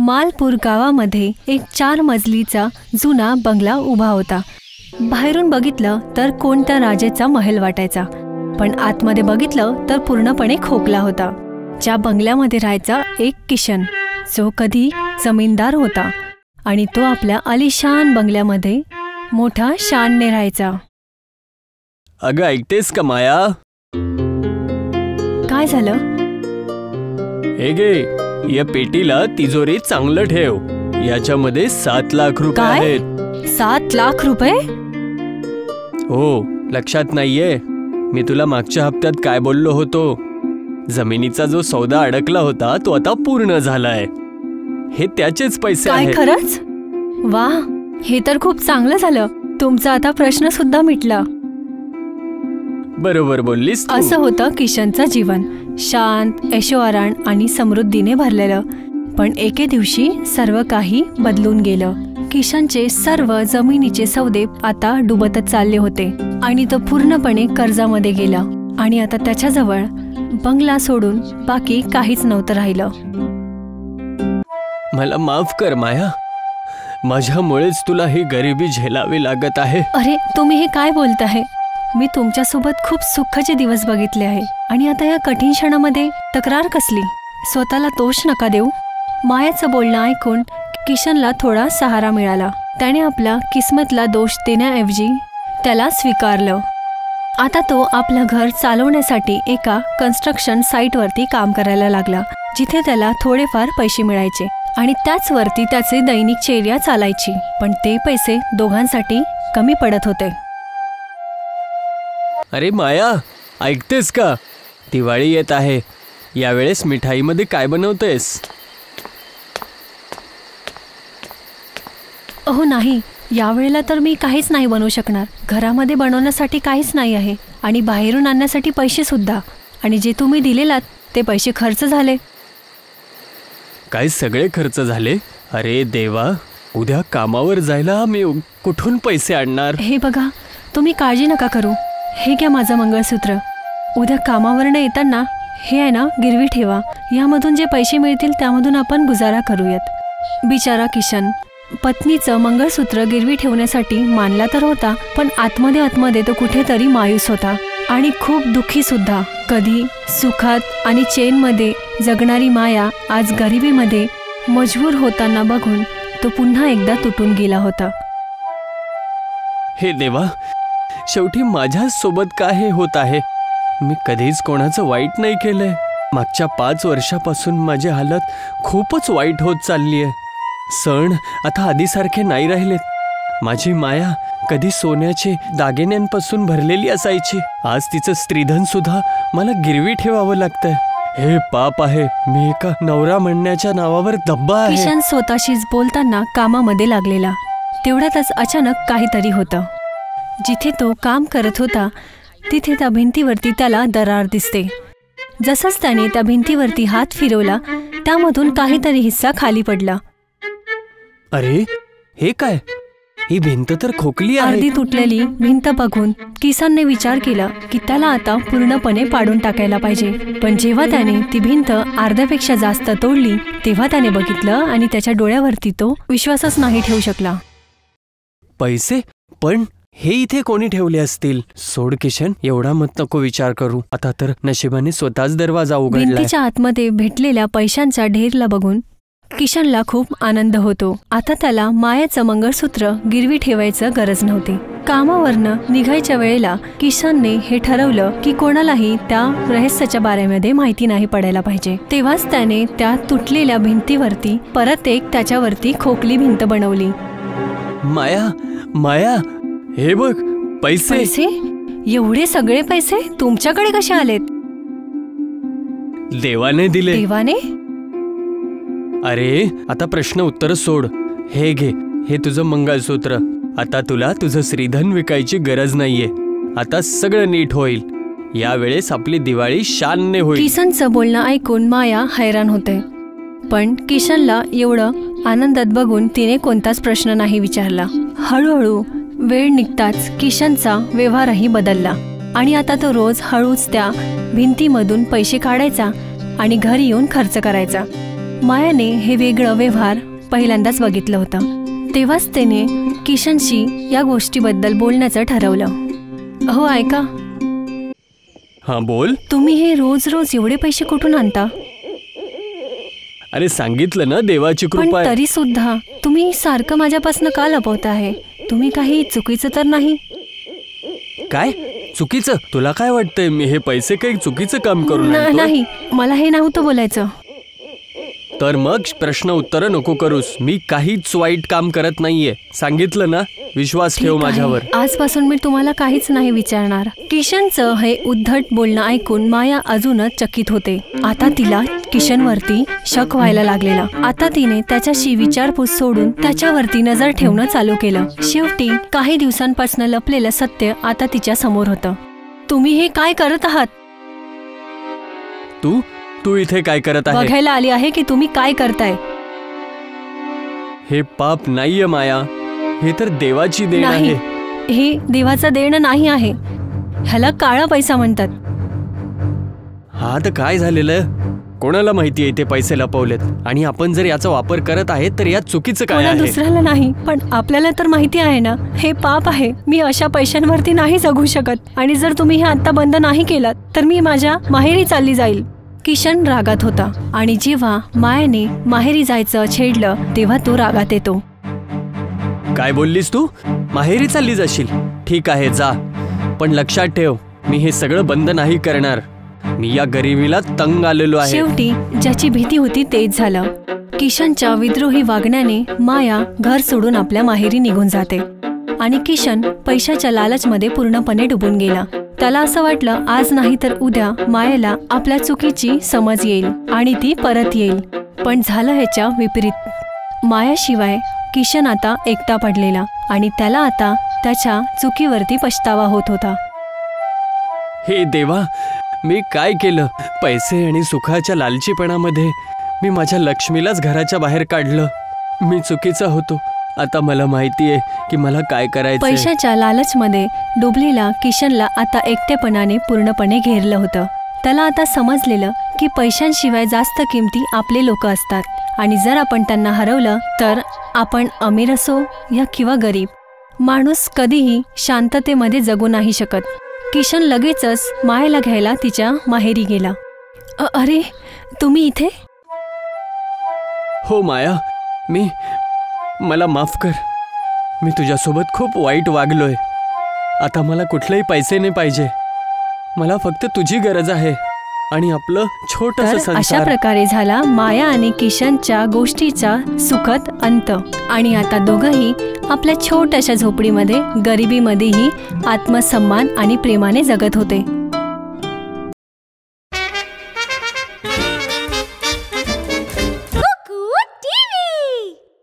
मालपूर गावामध्ये एक 4 मजलीचा जुना बंगला उभा होता। बाहेरून बघितलं तर कोणत्या राजाचा महल वाटायचा, पण आतमध्ये बघितलं तर पूर्णपणे खोकला होता। ज्या बंगल्यामध्ये राहायचा एक किशन, जो कधी जमीनदार होता आणि तो आपल्या आलिशान बंगल्यामध्ये मोठा शानने राहायचा। अगं ऐकतेस का माया? काय झालं? हे घे, या पेटीला तिजोरीत चांगलं ठेव। याच्यामध्ये 7 लाख रुपये आहेत। 7 लाख रुपये? हो, लक्षात नाहीये? मी तुला मागच्या हप्त्यात काय बोललो होतो? जमिनीचा जो सौदा अडकला होता तो आता पूर्ण झालाय। हे त्याचेच पैसे आहेत। काय खरंच? वा, हे तर खूप चांगलं झालं। तुमचा आता प्रश्न सुद्धा मिटला। बरोबर बोललीस तू। असं होतं किशनचं जीवन, शांत, ऐशोआराम आणि समृद्धीने भरलेलं। पण एके दिवशी सर्व काही बदलून गेलं। किशनचे सर्व जमिनीचे सौदे आता डुबतच चालले होते आणि तो पूर्णपणे कर्जामध्ये गेला आणि आता त्याच्याजवळ बंगला सोडून बाकी काहीच नव्हतं राहिलं। मला माफ कर माया, माझ्यामुळेच तुला ही गरिबी झेलावी लागत आहे। अरे, तुम्ही हे काय बोलताय? मी तुमच्यासोबत खूप सुखाचे दिवस बघितले आहे आणि आता या कठीण क्षणामध्ये तक्रार कसली? स्वतःला दोष नका देऊ। मायाचं बोलणं ऐकून किशनला थोडा सहारा मिळाला। त्याने आपला किस्मतला दोष देण्याऐवजी त्याला स्वीकारलं। आता तो आपलं घर चालवण्यासाठी एका कन्स्ट्रक्शन साईटवरती काम करायला लागला, जिथे त्याला थोडेफार पैसे मिळायचे आणि त्याचवरती त्याचे दैनिक चर्या चालायची। पण ते पैसे दोघांसाठी कमी पडत होते। अरे माया, ऐकतेस का? दिवाळी येत आहे। यावेळेस मिठाईमध्ये काय बनवतेस? अहो नाही, यावेळेला तर मी काहीच नाही बनवू शकणार। घरामध्ये बनवण्यासाठी काहीच नाही आहे आणि बाहेरून आणण्यासाठी पैसे सुद्धा, आणि जे तुम्ही दिलेलात ते पैसे खर्च झाले। काय सगळे खर्च झाले? अरे देवा, उद्या कामावर जायला मी कुठून पैसे आणणार? हे बघा, तुम्ही काळजी नका करू। हे घ्या माझं मंगळसूत्र। उद्या कामावरनं येताना हे आहे ना, गिरवी ठेवा। यामधून जे पैसे मिळतील त्यामधून आपण गुजारा करूयात। बिचारा किशन पत्नीचं मंगळसूत्र गिरवी ठेवण्यासाठी मानला तर होता, पण आतमध्ये तो कुठेतरी मायूस होता आणि खूप दुःखी सुद्धा। कधी सुखात आणि चैनमध्ये जगणारी माया आज गरिबीमध्ये मजबूर होताना बघून तो पुन्हा एकदा तुटून गेला होता। हे देवा, शेवटी माझ्या सोबत काय हे होत आहे? मी कधीच कोणाचं वाईट नाही केलंय। मागच्या 5 वर्षापासून माझी हालत खूपच वाईट होत चालली आहे। सण आता आधीसारखे नाही राहिलेत। माझी माया कधी सोन्याचे दागिन्यांपासून भरलेली असायची, आज तिचं स्त्रीधन सुद्धा मला गिरवी ठेवावं लागतंय। हे पाप आहे। मी एका नवरा म्हणण्याच्या नावावर धब्बा आहे। किशन स्वतःशीच बोलताना कामामध्ये लागलेला। तेवढ्यातच अचानक काहीतरी होतं। जिथे तो काम करत होता तिथे त्या भिंतीवरती त्याला दरार दिसते। जसंच त्याने त्या भिंतीवरती हात फिरवला, त्यामधून काहीतरी हिस्सा खाली पडला। अरे, हे काय? ही भिंत तर खोकली आहे। अर्धी तुटलेली भिंत बघून किशनने विचार केला की त्याला आता पूर्णपणे पाडून टाकायला पाहिजे। पण जेव्हा त्याने ती भिंत अर्ध्यापेक्षा जास्त तोडली तेव्हा त्याने बघितलं आणि त्याच्या डोळ्यावरती तो विश्वासच नाही ठेवू शकला। पैसे? पण हे इथे कोणी ठेवले असतील? सोड किशन, एवढा मत नको विचार करू। आता तर नशिबाने स्वतःच दरवाजा उघडलाय। भिंतीच्या आतमध्ये भेटलेल्या पैशांचा ढेरला बघून किशनला खूप आनंद होतो। आता त्याला मायाचं मंगळसूत्र गिरवी ठेवायचं गरज नव्हती। कामावरनं निघायच्या वेळेला किशनने हे ठरवलं की कोणालाही त्या रहस्याच्या बारेमध्ये माहिती नाही पडायला पाहिजे। तेव्हाच त्याने त्या तुटलेल्या भिंतीवरती परत एक त्याच्यावरती खोकली भिंत बनवली। माया, माया, हे बघ, पैसे। पैसे? एवढे सगळे पैसे तुमच्याकडे कसे आलेत? देवाने दिले। देवाने? अरे, आता प्रश्न उत्तर सोड। हे घे, हे तुझं मंगळसूत्र। आता तुला तुझं श्रीधन विकायची गरज नाहीये। आता सगळं नीट होईल। यावेळेस आपली दिवाळी शानने होईल। किशनचं बोलणं ऐकून माया हैराण होते, पण किशनला एवढं आनंदात बघून तिने कोणताच प्रश्न नाही विचारला। हळूहळू वेळ निघताच किशनचा व्यवहारही बदलला आणि आता तो रोज हळूच त्या भिंतीमधून पैसे काढायचा आणि घरी येऊन खर्च करायचा। मायाने हे वेगळं व्यवहार पहिल्यांदाच बघितलं होतं. तेव्हाच त्याने किशनशी या गोष्टीबद्दल बोलण्याचं ठरवलं. हो ऐका. हा बोल. तुम्ही हे रोज रोज एवढे पैसे कुठून आणता? अरे सांगितलं ना, देवाची पण कृपा आहे. तरी सुद्धा तुम्ही सारखं माझ्यापासून का लपवताय? तुम्ही काही चुकीचं तर नाही? काय चुकीचं? तुला काय वाटतंय मी हे पैसे काही चुकीचं काम करून आणतोय? नाही, मला हे नव्हतं बोलायचं. तर मग प्रश्न उत्तर नको करूस. मी काहीच वाईट काम करत नाहीये, सांगितलं ना. विश्वास ठेव ठीक आहे. माझ्यावर. आजपासून मी तुम्हाला काहीच नाही विचारणार. किशनचं हे उद्धट बोलणं ऐकून माया अजूनच चकित होते. आता तिला किशनवरती शक व्हायला लागलेला. आता तिने त्याच्याशी विचारपूस सोडून त्याच्यावरती नजर ठेवणं चालू केलं. शेवटी काही दिवसांपासून लपलेलं सत्य आता तिच्या समोर होतं. तुम्ही हे काय करत आहात? तू इथे काय करत आहे? बघायला आली आहे की तुम्ही काय करताय. हे पाप नाहीये माया, हे तर देवाची देण नाही, आहे. हे देवाचं देणं नाही आहे. ह्याला काळा पैसा म्हणतात. हा तर काय झालेलं? कोणाला माहिती आहे ते पैसे लपवलेत? आणि आपण जर याचा वापर करत आहे तर यात चुकीचं काय कोणा आहे? दुसऱ्याला नाही, पण आपल्याला तर माहिती आहे ना, हे पाप आहे. मी अशा पैशांवरती नाही जगू शकत. आणि जर तुम्ही हे आता बंद नाही केलात तर मी माझ्या माहेरी चालली जाईल. किशन रागात होता आणि जेव्हा मायाने माहेरी जायचं छेडलं तेव्हा तो रागात येतो. काय बोललीस तू? माहेरी चालली जाशील? ठीक आहे जा, पण लक्षात ठेव मी हे सगळं बंद नाही करणार. मी या गरिबीला तंग आलेलो आहे. शेवटी ज्याची भीती होती तेच झालं. किशनच्या विद्रोही वागण्याने माया घर सोडून आपल्या माहेरी निघून जाते आणि किशन पैशाच्या लालचमध्ये पूर्णपणे डुबून गेला. त्याला असं वाटलं आज नाही तर उद्या मायाला आपल्या चुकीची समज येईल आणि ती परत येईल. पण झालं ह्याच्या विपरीत. मायाशिवाय किशन आता एकटा पडलेला आणि त्याला आता त्याच्या चुकीवरती पछतावा होत होता. हे देवा, मी काय केलं? पैसे आणि सुखाच्या लालचीपणामध्ये मी माझ्या लक्ष्मीलाच घराच्या बाहेर काढलं. मी चुकीचा होतो. आता मला माहिती आहे की मला काय करायचं. पैशाच्या लालचमध्ये डुबलेला किशनला आता एकटेपणाने पूर्णपणे घेरलं होतं. त्याला आता समजलेलं की पैशांशिवाय जास्त किमती आपले लोक असतात आणि जर आपण त्यांना हरवलं तर आपण अमीर असो या किंवा गरीब, माणूस कधीही शांततेमध्ये जगू नाही शकत. किशन लगेचच मायाला घ्यायला तिच्या माहेरी गेला. अरे तुम्ही इथे? हो माया, मला माफ कर. मी तुझ्यासोबत खूप वाईट वागलोय. आता मला कुठलेही पैसे नाही पाहिजे. मला फक्त तुझी गरज आहे आणि आपलं छोटंसं संसार. अशा प्रकारे झाला माया आणि किशनच्या गोष्टीचा सुखद अंत. आणि आता दोघंही आपल्या छोट्याशा झोपडीमध्ये गरिबीमध्येही आत्मसन्मान आणि प्रेमाने जगत होते.